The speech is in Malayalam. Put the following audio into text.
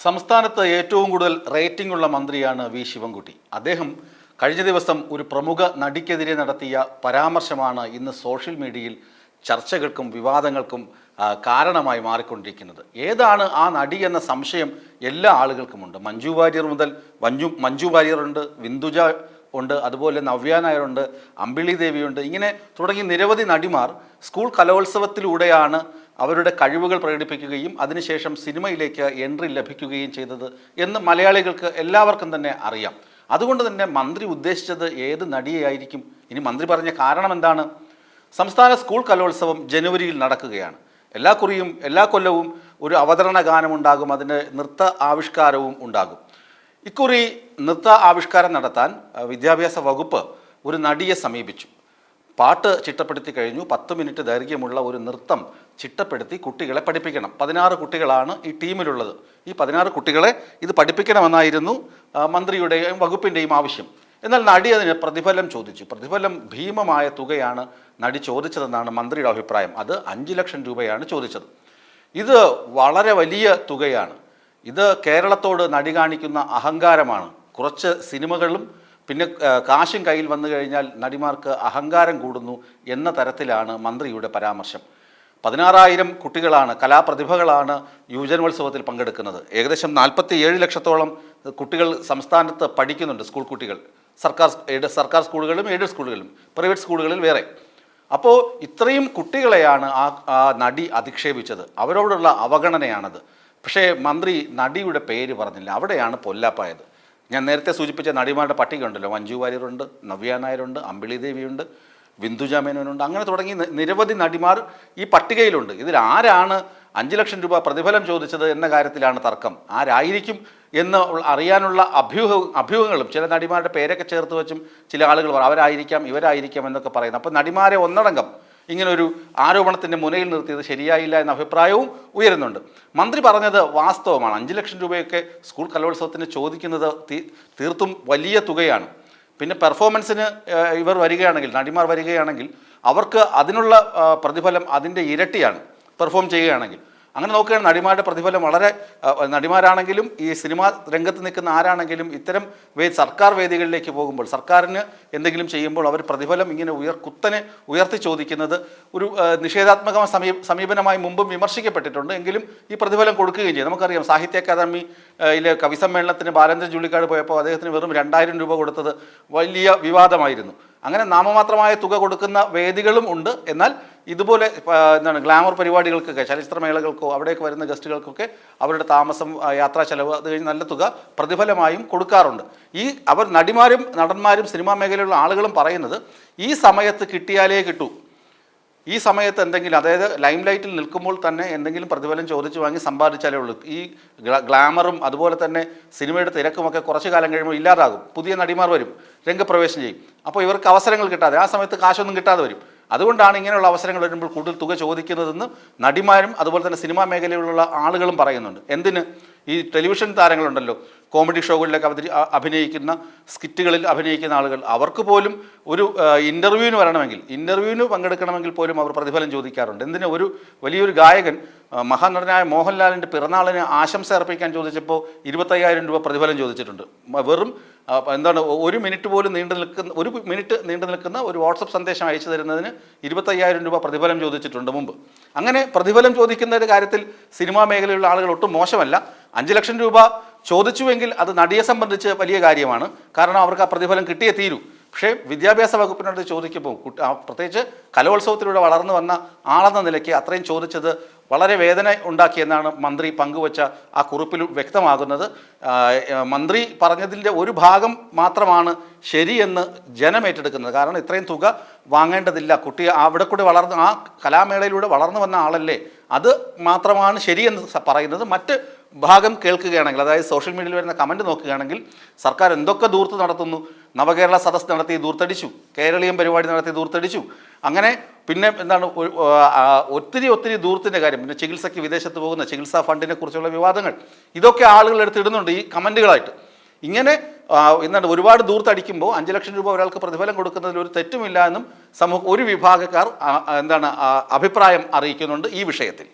സംസ്ഥാനത്ത് ഏറ്റവും കൂടുതൽ റേറ്റിംഗ് ഉള്ള മന്ത്രിയാണ് വി ശിവൻകുട്ടി. അദ്ദേഹം കഴിഞ്ഞ ദിവസം ഒരു പ്രമുഖ നടിക്കെതിരെ നടത്തിയ പരാമർശമാണ് ഇന്ന് സോഷ്യൽ മീഡിയയിൽ ചർച്ചകൾക്കും വിവാദങ്ങൾക്കും കാരണമായി മാറിക്കൊണ്ടിരിക്കുന്നത്. ഏതാണ് ആ നടി എന്ന സംശയം എല്ലാ ആളുകൾക്കുമുണ്ട്. മഞ്ജു വാര്യർ മുതൽ മഞ്ജു വാര്യറുണ്ട്, വിന്ദുജ ഉണ്ട്, അതുപോലെ നവ്യ നായരുണ്ട്, അമ്പിളി ദേവിയുണ്ട്. ഇങ്ങനെ തുടങ്ങി നിരവധി നടിമാർ സ്കൂൾ കലോത്സവത്തിലൂടെയാണ് അവരുടെ കഴിവുകൾ പ്രകടിപ്പിക്കുകയും അതിനുശേഷം സിനിമയിലേക്ക് എൻട്രി ലഭിക്കുകയും ചെയ്തത് എന്ന് മലയാളികൾക്ക് എല്ലാവർക്കും തന്നെ അറിയാം. അതുകൊണ്ട് തന്നെ മന്ത്രി ഉദ്ദേശിച്ചത് ഏത് നടിയായിരിക്കും? ഇനി മന്ത്രി പറഞ്ഞ കാരണം എന്താണ്? സംസ്ഥാന സ്കൂൾ കലോത്സവം ജനുവരിയിൽ നടക്കുകയാണ്. എല്ലാ കൊല്ലവും ഒരു അവതരണ ഗാനമുണ്ടാകും, അതിന് നൃത്ത ആവിഷ്കാരവും ഉണ്ടാകും. ഇക്കുറി നൃത്ത ആവിഷ്കാരം നടത്താൻ വിദ്യാഭ്യാസ വകുപ്പ് ഒരു നടിയെ സമീപിച്ചു. പാട്ട് ചിട്ടപ്പെടുത്തി കഴിഞ്ഞു. 10 മിനിറ്റ് ദൈർഘ്യമുള്ള ഒരു നൃത്തം ചിട്ടപ്പെടുത്തി കുട്ടികളെ പഠിപ്പിക്കണം. 16 കുട്ടികളാണ് ഈ ടീമിലുള്ളത്. ഈ 16 കുട്ടികളെ ഇത് പഠിപ്പിക്കണമെന്നായിരുന്നു മന്ത്രിയുടെയും വകുപ്പിൻ്റെയും ആവശ്യം. എന്നാൽ നടി അതിന് പ്രതിഫലം ചോദിച്ചു. പ്രതിഫലം ഭീമമായ തുകയാണ് നടി ചോദിച്ചതെന്നാണ് മന്ത്രിയുടെ അഭിപ്രായം. അത് 5 ലക്ഷം രൂപയാണ് ചോദിച്ചത്. ഇത് വളരെ വലിയ തുകയാണ്. ഇത് കേരളത്തോട് നടി കാണിക്കുന്ന അഹങ്കാരമാണ്. കുറച്ച് സിനിമകളും പിന്നെ കാശും കയ്യിൽ വന്നു കഴിഞ്ഞാൽ നടിമാർക്ക് അഹങ്കാരം കൂടുന്നു എന്ന തരത്തിലാണ് മന്ത്രിയുടെ പരാമർശം. 16,000 കുട്ടികളാണ്, കലാപ്രതിഭകളാണ് യുവജനോത്സവത്തിൽ പങ്കെടുക്കുന്നത്. ഏകദേശം 47 ലക്ഷത്തോളം കുട്ടികൾ സംസ്ഥാനത്ത് പഠിക്കുന്നുണ്ട്. സ്കൂൾ കുട്ടികൾ സർക്കാർ സ്കൂളുകളും എയ്ഡഡ് സ്കൂളുകളും പ്രൈവറ്റ് സ്കൂളുകളിൽ വേറെ. അപ്പോൾ ഇത്രയും കുട്ടികളെയാണ് ആ നടി അധിക്ഷേപിച്ചത്. അവരോടുള്ള അവഗണനയാണത്. പക്ഷേ മന്ത്രി നടിയുടെ പേര് പറഞ്ഞില്ല. അവിടെയാണ് പൊല്ലാപ്പായത്. ഞാൻ നേരത്തെ സൂചിപ്പിച്ച നടിമാരുടെ പട്ടിക ഉണ്ടല്ലോ. മഞ്ജു വാര്യറുണ്ട്, നവ്യ നായരുണ്ട്, അമ്പിളി ദേവിയുണ്ട്, വിന്ദുജ മേനോനുണ്ട്. അങ്ങനെ തുടങ്ങി നിരവധി നടിമാർ ഈ പട്ടികയിലുണ്ട്. ഇതിൽ ആരാണ് 5 ലക്ഷം രൂപ പ്രതിഫലം ചോദിച്ചത് എന്ന കാര്യത്തിലാണ് തർക്കം. ആരായിരിക്കും എന്ന് അറിയാനുള്ള അഭ്യൂഹങ്ങളും ചില നടിമാരുടെ പേരൊക്കെ ചേർത്ത് വെച്ചും ചില ആളുകൾ അവരായിരിക്കാം ഇവരായിരിക്കാം എന്നൊക്കെ പറയുന്നു. അപ്പോൾ നടിമാരെ ഒന്നടങ്കം ഇങ്ങനൊരു ആരോപണത്തിൻ്റെ മുനയിൽ നിർത്തിയത് ശരിയായില്ല എന്ന അഭിപ്രായവും ഉയരുന്നുണ്ട്. മന്ത്രി പറഞ്ഞത് വാസ്തവമാണ്. 5 ലക്ഷം രൂപയൊക്കെ സ്കൂൾ കലോത്സവത്തിന് ചോദിക്കുന്നത് തീർത്തും വലിയ തുകയാണ്. പിന്നെ പെർഫോമൻസിന് ഇവർ വരികയാണെങ്കിൽ, നടിമാർ വരികയാണെങ്കിൽ അവർക്ക് അതിനുള്ള പ്രതിഫലം അതിൻ്റെ ഇരട്ടിയാണ് പെർഫോം ചെയ്യുകയാണെങ്കിൽ. അങ്ങനെ നോക്കുകയാണെങ്കിൽ നടിമാരുടെ പ്രതിഫലം വളരെ, നടിമാരാണെങ്കിലും ഈ സിനിമാ രംഗത്ത് നിൽക്കുന്ന ആരാണെങ്കിലും ഇത്തരം സർക്കാർ വേദികളിലേക്ക് പോകുമ്പോൾ, സർക്കാരിന് എന്തെങ്കിലും ചെയ്യുമ്പോൾ അവർ പ്രതിഫലം ഇങ്ങനെ കുത്തനെ ഉയർത്തി ചോദിക്കുന്നത് ഒരു നിഷേധാത്മക സമീപനമായി മുമ്പും വിമർശിക്കപ്പെട്ടിട്ടുണ്ട്. എങ്കിലും ഈ പ്രതിഫലം കൊടുക്കുകയും ചെയ്യും. നമുക്കറിയാം, സാഹിത്യ അക്കാദമിയിലെ കവി സമ്മേളനത്തിന് ബാലചന്ദ്രൻ ചുള്ളിക്കാട് പോയപ്പോൾ അദ്ദേഹത്തിന് വെറും 2000 രൂപ കൊടുത്തത് വലിയ വിവാദമായിരുന്നു. അങ്ങനെ നാമമാത്രമായ തുക കൊടുക്കുന്ന വേദികളും ഉണ്ട്. എന്നാൽ ഇതുപോലെ ഗ്ലാമർ പരിപാടികൾക്കൊക്കെ, ചലച്ചിത്രമേളകൾക്കോ അവിടേക്ക് വരുന്ന ഗസ്റ്റുകൾക്കൊക്കെ അവരുടെ താമസം, യാത്രാ ചെലവ്, അത് കഴിഞ്ഞ് നല്ല തുക പ്രതിഫലമായും കൊടുക്കാറുണ്ട്. അവർ നടിമാരും നടന്മാരും സിനിമാ മേഖലയിലുള്ള ആളുകളും പറയുന്നത് ഈ സമയത്ത് കിട്ടിയാലേ കിട്ടൂ. ഈ സമയത്ത് എന്തെങ്കിലും, അതായത് ലൈം ലൈറ്റിൽ നിൽക്കുമ്പോൾ തന്നെ എന്തെങ്കിലും പ്രതിഫലം ചോദിച്ചു വാങ്ങി സമ്പാദിച്ചാലേ ഉള്ളൂ. ഈ ഗ്ലാമറും അതുപോലെ തന്നെ സിനിമയുടെ തിരക്കുമൊക്കെ കുറച്ച് കാലം കഴിയുമ്പോൾ ഇല്ലാതാകും. പുതിയ നടിമാർ വരും, രംഗപ്രവേശം ചെയ്യും. അപ്പോൾ ഇവർക്ക് അവസരങ്ങൾ കിട്ടാതെ, ആ സമയത്ത് കാശൊന്നും കിട്ടാതെ വരും. അതുകൊണ്ടാണ് ഇങ്ങനെയുള്ള അവസരങ്ങൾ വരുമ്പോൾ കൂടുതൽ തുക ചോദിക്കുന്നതെന്ന് നടിമാരും അതുപോലെ തന്നെ സിനിമാ മേഖലയിലുള്ള ആളുകളും പറയുന്നുണ്ട്. എന്തിന്? ഈ ടെലിവിഷൻ താരങ്ങളുണ്ടല്ലോ, കോമഡി ഷോകളിലൊക്കെ അഭിനയിക്കുന്ന, സ്കിറ്റുകളിൽ അഭിനയിക്കുന്ന ആളുകൾ, അവർക്ക് പോലും ഒരു ഇൻ്റർവ്യൂവിന് പങ്കെടുക്കണമെങ്കിൽ പോലും അവർ പ്രതിഫലം ചോദിക്കാറുണ്ട്. എന്തിന്? വലിയൊരു ഗായകൻ മഹാനടനായ മോഹൻലാലിൻ്റെ പിറന്നാളിന് ആശംസ അർപ്പിക്കാൻ ചോദിച്ചപ്പോൾ 25,000 രൂപ പ്രതിഫലം ചോദിച്ചിട്ടുണ്ട്. വെറും ഒരു മിനിറ്റ് നീണ്ടു നിൽക്കുന്ന ഒരു വാട്സപ്പ് സന്ദേശം അയച്ചു തരുന്നതിന് 25,000 രൂപ പ്രതിഫലം ചോദിച്ചിട്ടുണ്ട് മുമ്പ്. അങ്ങനെ പ്രതിഫലം ചോദിക്കുന്ന ഒരു കാര്യത്തിൽ സിനിമാ മേഖലയിലുള്ള ആളുകൾ ഒട്ടും മോശമല്ല. 5 ലക്ഷം രൂപ ചോദിച്ചുവെങ്കിൽ അത് നടിയെ സംബന്ധിച്ച് വലിയ കാര്യമാണ്. കാരണം അവർക്ക് ആ പ്രതിഫലം കിട്ടിയേ തീരൂ. പക്ഷേ വിദ്യാഭ്യാസ വകുപ്പിനോട് ചോദിക്കുമ്പോൾ, പ്രത്യേകിച്ച് കലോത്സവത്തിലൂടെ വളർന്നു വന്ന ആളെന്ന നിലയ്ക്ക് അത്രയും ചോദിച്ചത് വളരെ വേദന ഉണ്ടാക്കിയെന്നാണ് മന്ത്രി പങ്കുവച്ച ആ കുറിപ്പിൽ വ്യക്തമാകുന്നത്. മന്ത്രി പറഞ്ഞതിൻ്റെ ഒരു ഭാഗം മാത്രമാണ് ശരിയെന്ന് ജനം ഏറ്റെടുക്കുന്നത്. കാരണം ഇത്രയും തുക വാങ്ങേണ്ടതില്ല. കുട്ടി അവിടെ കൂടെ ആ കലാമേളയിലൂടെ വളർന്നു വന്ന ആളല്ലേ, അത് മാത്രമാണ് ശരിയെന്ന് പറയുന്നത്. മറ്റ് ഭാഗം കേൾക്കുകയാണെങ്കിൽ, അതായത് സോഷ്യൽ മീഡിയയിൽ വരുന്ന കമൻറ്റ് നോക്കുകയാണെങ്കിൽ, സർക്കാർ എന്തൊക്കെ ദൂർത്ത് നടത്തുന്നു, നവകേരള സദസ് നടത്തി ദൂർത്തടിച്ചു, കേരളീയം പരിപാടി നടത്തി ദൂർത്തടിച്ചു, അങ്ങനെ പിന്നെ ഒത്തിരി ദൂർത്തിൻ്റെ കാര്യം, പിന്നെ ചികിത്സയ്ക്ക് വിദേശത്ത് പോകുന്ന ചികിത്സാ ഫണ്ടിനെ കുറിച്ചുള്ള വിവാദങ്ങൾ, ഇതൊക്കെ ആളുകൾ എടുത്തിടുന്നുണ്ട് ഈ കമൻറ്റുകളായിട്ട്. ഇങ്ങനെ ഒരുപാട് ദൂർത്തടിക്കുമ്പോൾ 5 ലക്ഷം രൂപ ഒരാൾക്ക് പ്രതിഫലം കൊടുക്കുന്നതിൽ ഒരു തെറ്റുമില്ല എന്നും ഒരു വിഭാഗക്കാർ അഭിപ്രായം അറിയിക്കുന്നുണ്ട് ഈ വിഷയത്തിൽ.